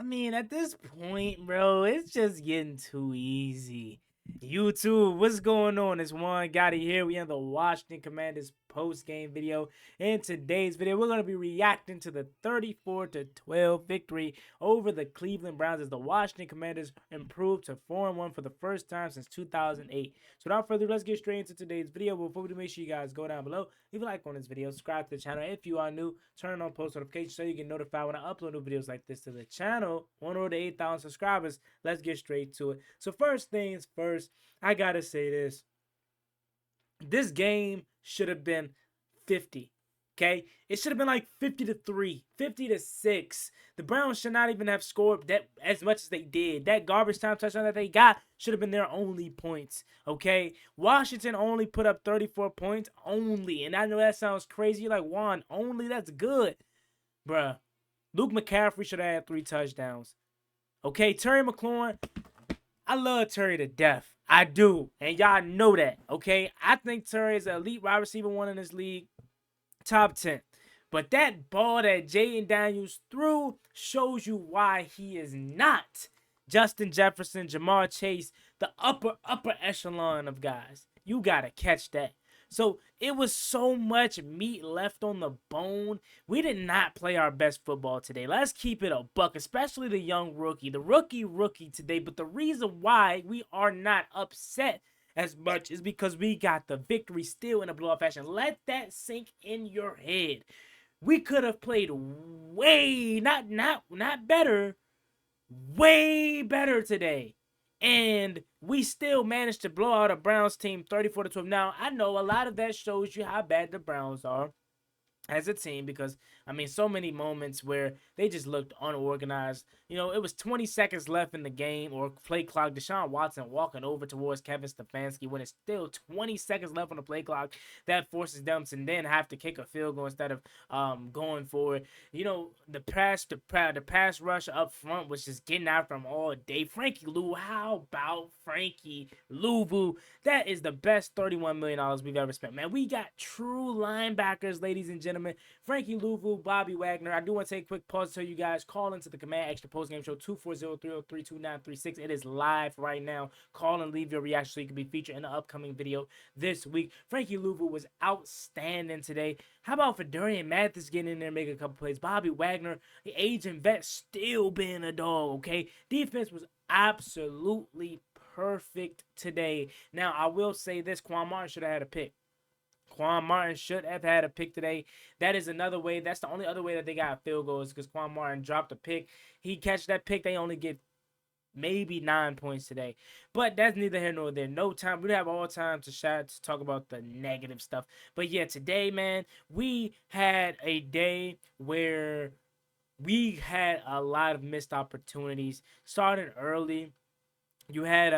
mean, at this point, bro, it's just getting too easy. YouTube, what's going on? It's Juan Gotti here. We have the Washington Commanders post-game video. In today's video, we're going to be reacting to the 34-12 victory over the Cleveland Browns as the Washington Commanders improved to 4-1 for the first time since 2008. So without further ado, let's get straight into today's video. Before we do, make sure you guys go down below, leave a like on this video, subscribe to the channel if you are new, turn on post notifications so you get notified when I upload new videos like this to the channel. On road to 8,000 subscribers. Let's get straight to it. So first things first, I gotta say this. This game should have been 50. Okay, it should have been like 50-3, 50-6. The Browns should not even have scored that as much as they did. That garbage time touchdown that they got should have been their only points. Okay, Washington only put up 34 points only, and I know that sounds crazy. You're like, Juan, only? That's good, bruh. Luke McCaffrey should have had 3 touchdowns. Okay, Terry McLaurin, I love Terry to death. I do, and y'all know that. Okay, I think Terry is an elite wide receiver one in this league. Top 10. But that ball that Jayden Daniels threw shows you why he is not Justin Jefferson, Jamar Chase, the upper echelon of guys. You got to catch that. So it was so much meat left on the bone. We did not play our best football today. Let's keep it a buck, especially the young rookie. The rookie today. But the reason why we are not upset as much is because we got the victory still in a blowout fashion. Let that sink in your head. We could have played way not better, way better today. And we still managed to blow out a Browns team 34-12. Now, I know a lot of that shows you how bad the Browns are as a team, because I mean, so many moments where they just looked unorganized. You know, it was 20 seconds left in the game or play clock. Deshaun Watson walking over towards Kevin Stefanski when it's still 20 seconds left on the play clock. That forces them to then have to kick a field goal instead of going forward. You know, the pass rush up front was just getting after him all day. Frankie Luvu, how about Frankie Luvu? That is the best $31 million we've ever spent, man. We got true linebackers, ladies and gentlemen. Frankie Luvu, Bobby Wagner. I do want to take a quick pause to tell you guys, call into the Command Extra Postgame Show 240-303-2936. It is live right now. Call and leave your reaction so you can be featured in the upcoming video this week. Frankie Luvu was outstanding today. How about Fedorian Mathis getting in there and making a couple plays? Bobby Wagner, the aging vet, still being a dog, okay? Defense was absolutely perfect today. Now, I will say this. Quan Martin should have had a pick. Quan Martin should have had a pick today. That is another way. That's the only other way that they got a field goal, is because Quan Martin dropped a pick. He catch that pick, they only get maybe 9 points today. But that's neither here nor there. No time. We have all time to talk about the negative stuff. But yeah, today, man, we had a day where we had a lot of missed opportunities. Started early. You had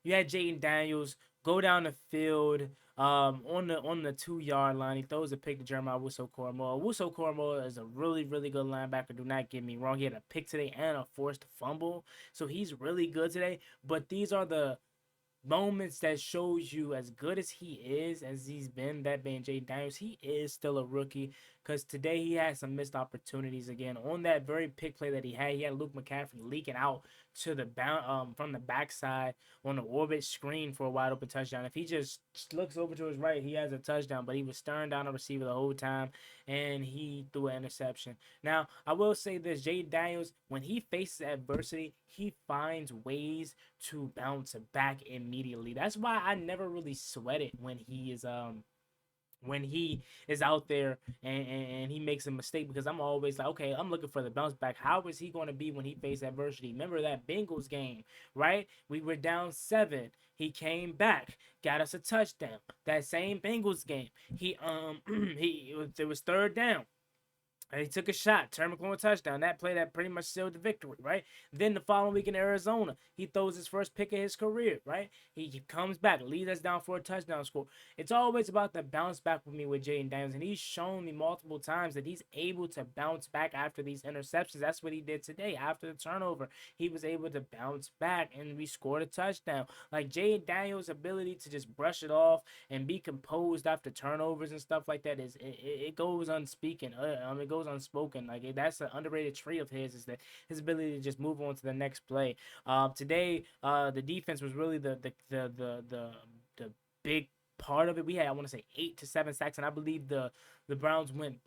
Jayden Daniels go down the field on the 2-yard line. He throws a pick to Jeremiah Wusu-Koramoah. Wusu-Koramoah is a really, really good linebacker. Do not get me wrong. He had a pick today and a forced fumble. So he's really good today. But these are the moments that shows you, as good as he is, as he's been, that being Jayden Daniels, he is still a rookie, because today he had some missed opportunities again. On that very pick play that he had Luke McCaffrey leaking out to the from the backside on the orbit screen for a wide open touchdown. If he just looks over to his right, he has a touchdown, but he was staring down the receiver the whole time, and he threw an interception. Now, I will say this, Jayden Daniels, when he faces adversity, he finds ways to bounce back immediately. That's why I never really sweat it when he is out there and he makes a mistake, because I'm always like, okay, I'm looking for the bounce back. How is he going to be when he faces adversity? Remember that Bengals game, right? We were down 7. He came back, got us a touchdown. That same Bengals game, there was 3rd down. And he took a shot, Terry McLaurin touchdown. That play that pretty much sealed the victory, right? Then the following week in Arizona, he throws his first pick of his career, right? He comes back, leads us down for a touchdown score. It's always about the bounce back with me with Jayden Daniels, and he's shown me multiple times that he's able to bounce back after these interceptions. That's what he did today. After the turnover, he was able to bounce back, and we scored a touchdown. Like, Jayden Daniels' ability to just brush it off and be composed after turnovers and stuff like that it goes unspeaking. It goes goes unspoken. Like that's an underrated trait of his, is that his ability to just move on to the next play. Today, the defense was really the big part of it. We had, I want to say, 8 to 7 sacks, and I believe the Browns went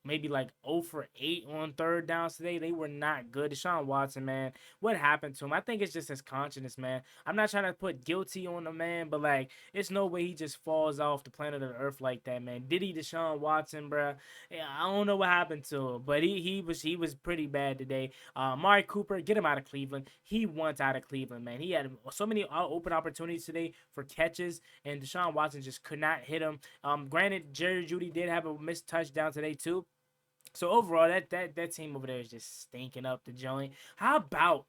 maybe like 0 for 8 on third downs today. They were not good. Deshaun Watson, man, what happened to him? I think it's just his consciousness, man. I'm not trying to put guilty on the man, but like, it's no way he just falls off the planet of the earth like that, man. Did he, Deshaun Watson, bruh? Yeah, I don't know what happened to him, but he was pretty bad today. Amari Cooper, get him out of Cleveland. He wants out of Cleveland, man. He had so many open opportunities today for catches, and Deshaun Watson just could not hit him. Granted, Jerry Jeudy did have a missed touchdown today too. So overall, that team over there is just stinking up the joint. How about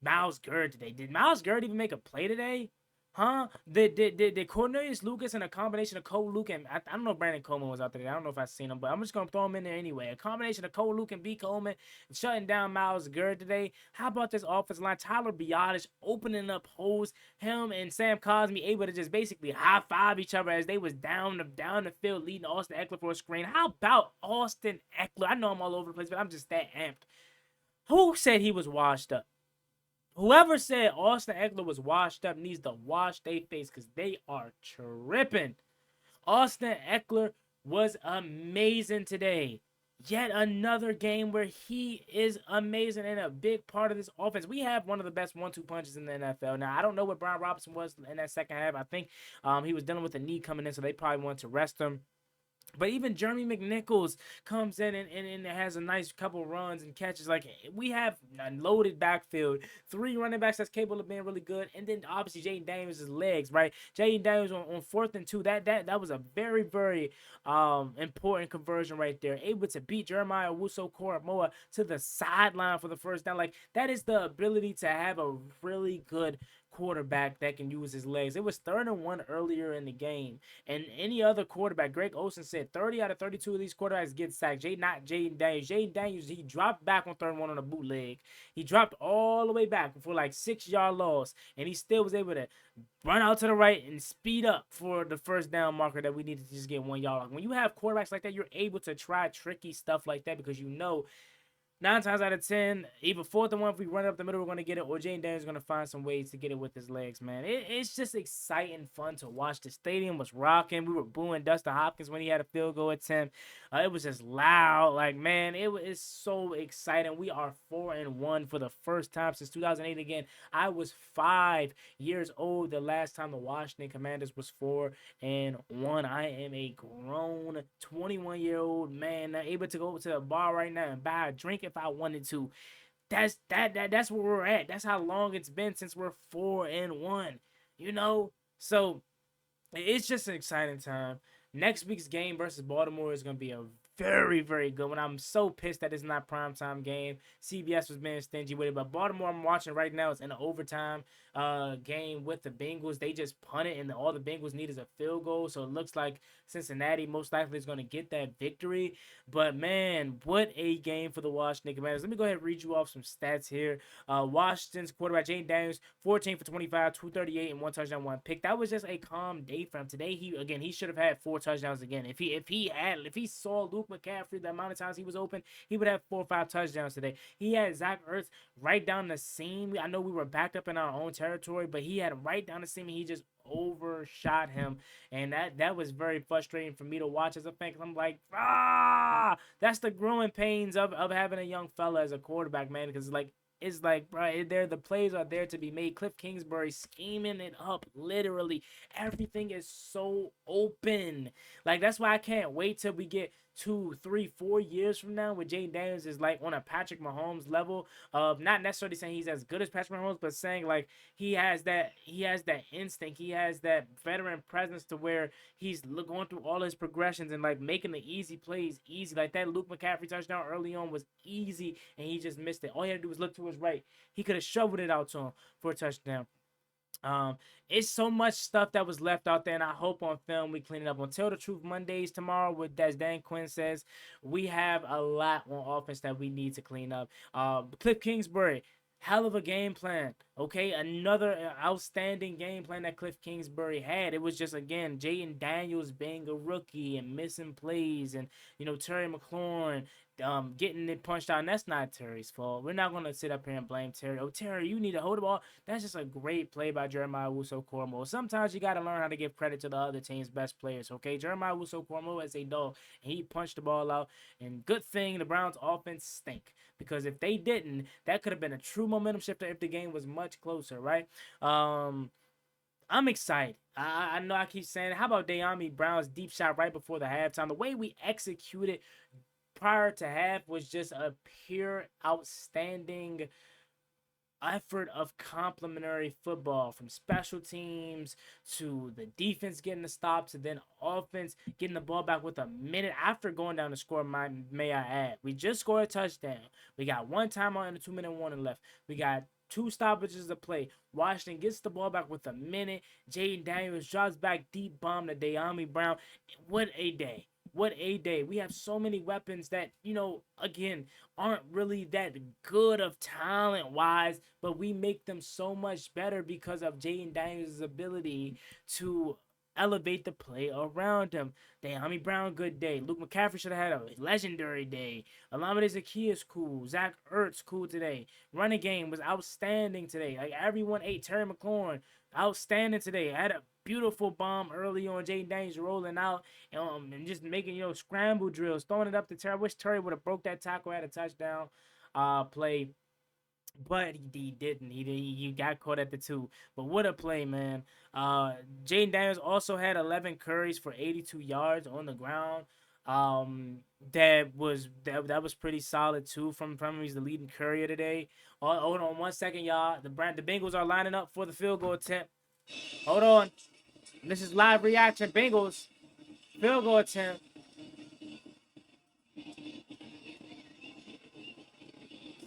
Miles Gerd today? Did Miles Gerd even make a play today? Huh? Did Cornelius Lucas and a combination of Cole Luke and I don't know if Brandon Coleman was out there. I don't know if I've seen him, but I'm just gonna throw him in there anyway. A combination of Cole Luke and B. Coleman shutting down Miles Gerd today. How about this offensive line? Tyler Biotish opening up holes. Him and Sam Cosmi able to just basically high five each other as they was down the field, leading Austin Eckler for a screen. How about Austin Eckler? I know I'm all over the place, but I'm just that amped. Who said he was washed up? Whoever said Austin Eckler was washed up needs to wash their face, because they are tripping. Austin Eckler was amazing today. Yet another game where he is amazing and a big part of this offense. We have one of the best 1-2 punches in the NFL. Now, I don't know what Brian Robinson was in that second half. I think he was dealing with a knee coming in, so they probably wanted to rest him. But even Jeremy McNichols comes in and has a nice couple runs and catches. Like, we have a loaded backfield, 3 running backs that's capable of being really good, and then obviously Jayden Daniels' legs, right? Jayden Daniels on 4th and 2, that was a very, very important conversion right there. Able to beat Jeremiah Owusu-Koramoah to the sideline for the first down. Like, that is the ability to have a really good quarterback that can use his legs. It was 3rd and 1 earlier in the game, and any other quarterback, Greg Olsen said 30 out of 32 of these quarterbacks get sacked. Not Jayden Daniels. Jayden Daniels, he dropped back on 3rd and 1 on a bootleg. He dropped all the way back for like 6-yard loss, and he still was able to run out to the right and speed up for the first down marker that we needed to just get 1 yard. When you have quarterbacks like that, you're able to try tricky stuff like that, because you know 9 times out of 10, either 4th and 1, if we run it up the middle, we're going to get it, or Jayden Daniels is going to find some ways to get it with his legs, man. It's just exciting, fun to watch. The stadium was rocking. We were booing Dustin Hopkins when he had a field goal attempt. It was just loud. Like, man, it's so exciting. We are 4-1 for the first time since 2008 again. I was 5 years old the last time the Washington Commanders was 4-1. I am a grown 21-year-old man now, able to go to a bar right now and buy a drink if I wanted to. That's where we're at. That's how long it's been since we're 4-1. You know? So it's just an exciting time. Next week's game versus Baltimore is going to be a very, very good one. I'm so pissed that it's not primetime game. CBS was being stingy with it, but Baltimore, I'm watching right now, it's in an overtime game with the Bengals. They just punted, and all the Bengals need is a field goal, so it looks like Cincinnati most likely is going to get that victory. But man, what a game for the Washington Commanders. Let me go ahead and read you off some stats here. Washington's quarterback Jayden Daniels, 14 for 25, 238, and 1 touchdown, 1 pick. That was just a calm day for him today. He should have had 4 touchdowns again. If he saw Luke McCaffrey the amount of times he was open, he would have 4 or 5 touchdowns today. He had Zach Ertz right down the seam. I know we were backed up in our own territory, but he had him right down the seam, and he just overshot him, and that was very frustrating for me to watch as a fan, because I'm like, that's the growing pains of having a young fella as a quarterback, man, because it's like, bro, the plays are there to be made. Cliff Kingsbury scheming it up, literally. Everything is so open. Like, that's why I can't wait till we get 2, 3, 4 years from now where Jayden Daniels is like on a Patrick Mahomes level of, not necessarily saying he's as good as Patrick Mahomes, but saying like he has that instinct, he has that veteran presence to where he's going through all his progressions and like making the easy plays easy. Like that Luke McCaffrey touchdown early on was easy, and he just missed it. All he had to do was look to his right. He could have shoveled it out to him for a touchdown. It's so much stuff that was left out there, and I hope on film we clean it up. On Tell the Truth Mondays tomorrow, with as Dan Quinn says, we have a lot on offense that we need to clean up. Cliff Kingsbury Hell of a game plan. Okay, another outstanding game plan that Cliff Kingsbury had. It was just again Jayden Daniels being a rookie and missing plays, and Terry McLaurin getting it punched out. And that's not Terry's fault. We're not gonna sit up here and blame Terry. Oh, Terry, you need to hold the ball. That's just a great play by Jeremiah Wuso-Cormo. Sometimes you gotta learn how to give credit to the other team's best players. Okay, Jeremiah Wuso-Cormo is a dog, and he punched the ball out. And good thing the Browns' offense stink, because if they didn't, that could have been a true momentum shifter if the game was much closer, right? I'm excited. I know I keep saying it. How about Dyami Brown's deep shot right before the halftime? The way we executed prior to half was just a pure outstanding effort of complementary football, from special teams to the defense getting the stop to then offense getting the ball back with a minute after going down to score. May I add, we just scored a touchdown. We got one timeout and a 2-minute warning left. We got two stoppages to play. Washington gets the ball back with a minute. Jayden Daniels drops back deep bomb to Dyami Brown. What a day. What a day. We have so many weapons that, again, aren't really that good of talent-wise, but we make them so much better because of Jayden Daniels' ability to elevate the play around him. Dyami Brown, good day. Luke McCaffrey should have had a legendary day. Olamide Zaccheaus, cool. Zach Ertz, cool today. Running game was outstanding today. Like, everyone ate. Terry McLaurin, outstanding today. Had a beautiful bomb early on. Jayden Daniels rolling out and just making, scramble drills, throwing it up to Terry. I wish Terry would have broke that tackle, had a touchdown play. But he didn't. He got caught at the 2. But what a play, man. Jayden Daniels also had 11 carries for 82 yards on the ground. That was pretty solid too from him. He's the leading courier today. Hold on 1 second, y'all. The Bengals are lining up for the field goal attempt. Hold on. This is live reaction. Bengals field goal attempt.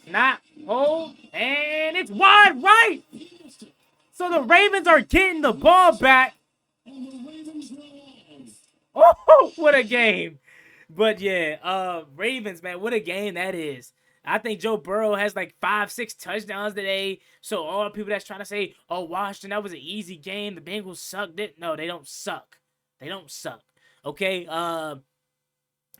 Snap, hold, and it's wide right. So the Ravens are getting the ball back. Oh, what a game. But yeah, Ravens, man, what a game that is. I think Joe Burrow has like 5-6 touchdowns today. So all the people that's trying to say, oh, Washington, that was an easy game, the Bengals sucked it. No, they don't suck. They don't suck. Okay,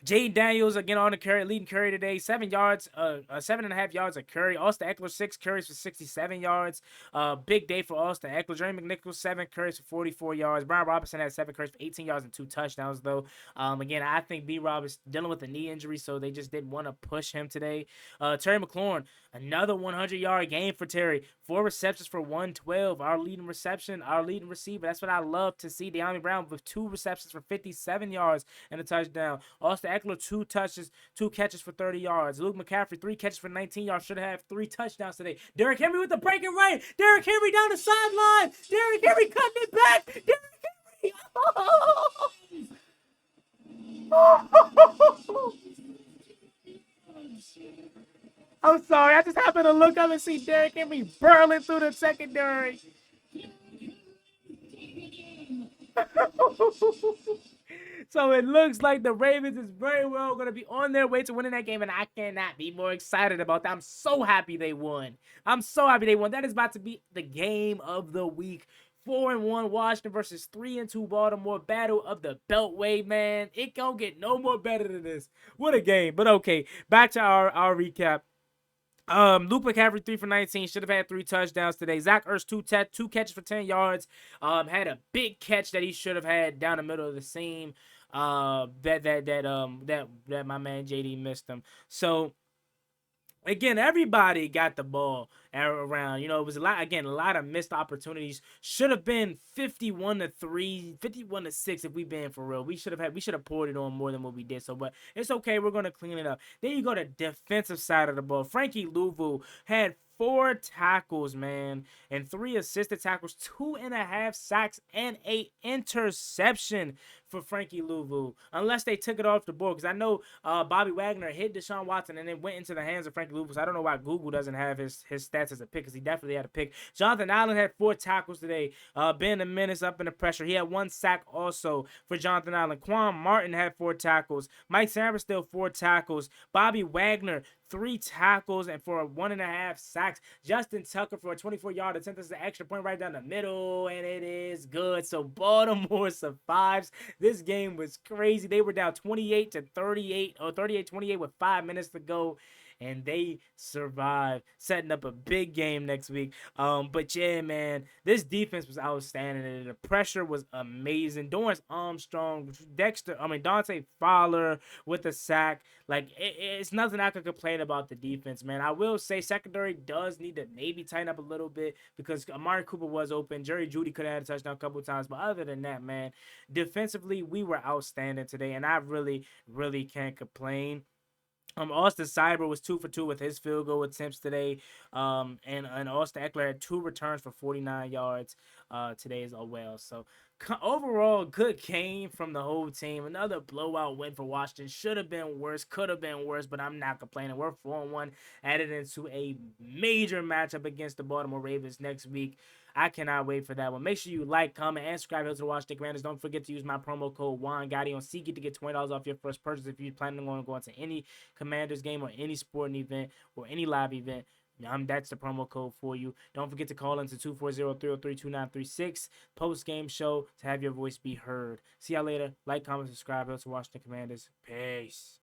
Jayden Daniels again on the carry, leading carry today, 7 yards, 7.5 yards a carry. Austin Eckler 6 carries for 67 yards. Big day for Austin Eckler. Jerry McNichols 7 carries for 44 yards. Brian Robinson had 7 carries for 18 yards and 2 touchdowns though. Again, I think B-Rob is dealing with a knee injury, so they just didn't want to push him today. Terry McLaurin, another 100-yard game for Terry. 4 receptions for 112. Our leading receiver. That's what I love to see. Dyami Brown with 2 receptions for 57 yards and a touchdown. Austin Eckler 2 catches for 30 yards. Luke McCaffrey 3 catches for 19 yards. Should have 3 touchdowns today. Derrick Henry with the breaking right. Derrick Henry down the sideline. Derrick Henry cutting it back. Derrick Henry. I'm sorry. I just happened to look up and see Derrick Henry burling through the secondary. So it looks like the Ravens is very well going to be on their way to winning that game, and I cannot be more excited about that. I'm so happy they won. That is about to be the game of the week. 4-1 Washington versus 3-2 Baltimore. Battle of the Beltway, man. It don't get no more better than this. What a game. But okay, back to our recap. Luke McCaffrey 3 for 19, should have had 3 touchdowns today. Zach Ertz 2 catches for 10 yards. Had a big catch that he should have had down the middle of the seam. That my man JD missed him. So again, everybody got the ball around. It was a lot of missed opportunities. Should have been 51-3, 51-6 if we been for real. We should have poured it on more than what we did. So, but it's okay. We're gonna clean it up. Then you go to defensive side of the ball. Franke Luvu had 4 tackles, man, and 3 assisted tackles, 2.5 sacks, and a interception for Frankie Luvu unless they took it off the board. Because I know Bobby Wagner hit Deshaun Watson and it went into the hands of Frankie Luvu. So I don't know why Google doesn't have his stats as a pick, because he definitely had a pick. Jonathan Allen had 4 tackles today. Ben the Menace up in the pressure. He had 1 sack also for Jonathan Allen. Quan Martin had 4 tackles. Mike Samberstill 4 tackles. Bobby Wagner 3 tackles and for 1.5 sacks. Justin Tucker for a 24-yard attempt. This is an extra point right down the middle, and it is good. So Baltimore survives. This game was crazy. They were down 28-38 or 38-28 with 5 minutes to go, and they survived, setting up a big game next week. But yeah, man, this defense was outstanding. The pressure was amazing. Dorrance Armstrong, Dante Fowler with a sack. Like, it's nothing I could complain about the defense, man. I will say secondary does need to maybe tighten up a little bit, because Amari Cooper was open. Jerry Jeudy could have had a touchdown a couple of times. But other than that, man, defensively, we were outstanding today, and I really, really can't complain. Austin Cyber was 2 for 2 with his field goal attempts today. And Austin Eckler had 2 returns for 49 yards today as well. So overall, good game from the whole team. Another blowout win for Washington. Should have been worse, could have been worse, but I'm not complaining. We're 4-1, added into a major matchup against the Baltimore Ravens next week. I cannot wait for that one. Make sure you like, comment, and subscribe to the Washington Commanders. Don't forget to use my promo code JuanGotti on SeatGeek to get $20 off your first purchase if you're planning on going to any Commanders game or any sporting event or any live event. That's the promo code for you. Don't forget to call into 240-303-2936 post-game show to have your voice be heard. See y'all later. Like, comment, subscribe to Washington Commanders. Peace.